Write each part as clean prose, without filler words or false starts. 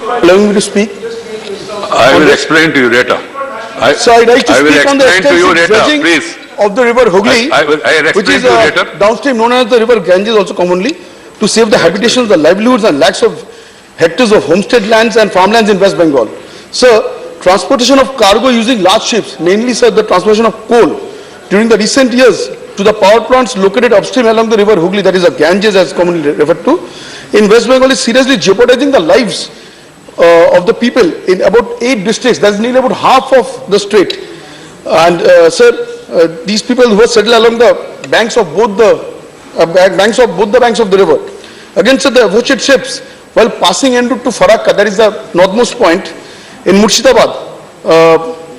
allowing me to speak. I will explain to you later. So I'd like to speak on the extensive dredging please. of the river Hooghly, which is downstream known as the river Ganges also commonly, to save the habitations, the livelihoods and lakhs of hectares of homestead lands and farmlands in West Bengal. Sir, transportation of cargo using large ships, mainly sir the transportation of coal during the recent years to the power plants located upstream along the river Hooghly, that is the Ganges as commonly referred to, in West Bengal is seriously jeopardizing the lives of the people in about 8 districts. That is nearly about half of the state. And sir, these people who are settled along the banks of both the banks of the river. Again, sir, the watched ships while passing en route to Farakka, that is the northmost point in Murshidabad,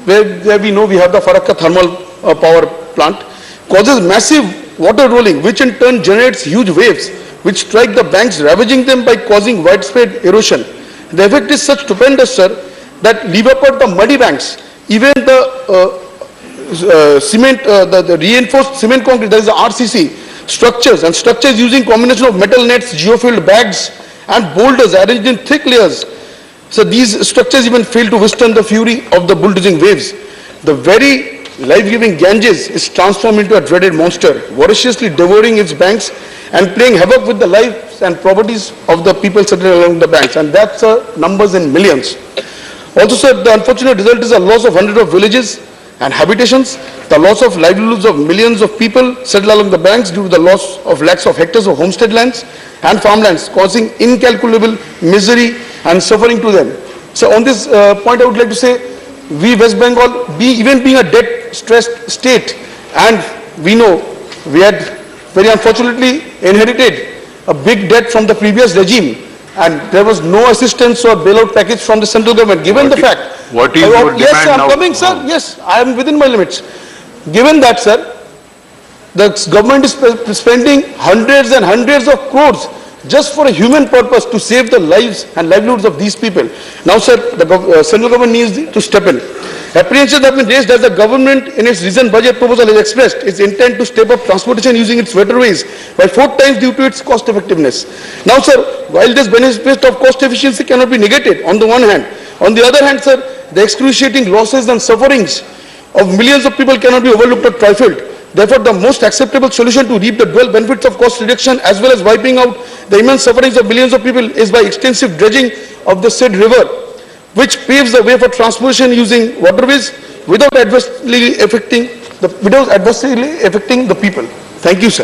where we know we have the Farakka thermal power plant, causes massive water rolling, which in turn generates huge waves, which strike the banks, ravaging them by causing widespread erosion. The effect is such stupendous, sir, that leave apart the muddy banks, even the the reinforced cement concrete, that is the RCC, structures using combination of metal nets, geofilled bags and boulders arranged in thick layers. So these structures even fail to withstand the fury of the bulldozing waves. The very life-giving Ganges is transformed into a dreaded monster, voraciously devouring its banks and playing havoc with the lives and properties of the people settled along the banks, and that's numbers in millions. Also, sir, the unfortunate result is a loss of hundreds of villages and habitations, the loss of livelihoods of millions of people settled along the banks due to the loss of lakhs of hectares of homestead lands and farmlands, causing incalculable misery and suffering to them. So on this point, I would like to say, we West Bengal, even being a debt-stressed state, and we know we had very unfortunately inherited a big debt from the previous regime, and there was no assistance or bailout package from the central government. Given the fact, what is your demand yes, I'm now? coming, sir. Yes, I am within my limits. Given that, sir, the government is spending hundreds and hundreds of crores just for a human purpose to save the lives and livelihoods of these people. Now, sir, the central government needs to step in. Apprehensions have been raised as the government in its recent budget proposal has expressed its intent to step up transportation using its waterways by 4 times due to its cost effectiveness. Now, sir, while this benefit of cost efficiency cannot be negated on the one hand, on the other hand, sir, the excruciating losses and sufferings of millions of people cannot be overlooked or trifled. Therefore, the most acceptable solution to reap the dual benefits of cost reduction as well as wiping out the immense sufferings of millions of people is by extensive dredging of the said river, which paves the way for transportation using waterways without adversely affecting the people. Thank you, sir.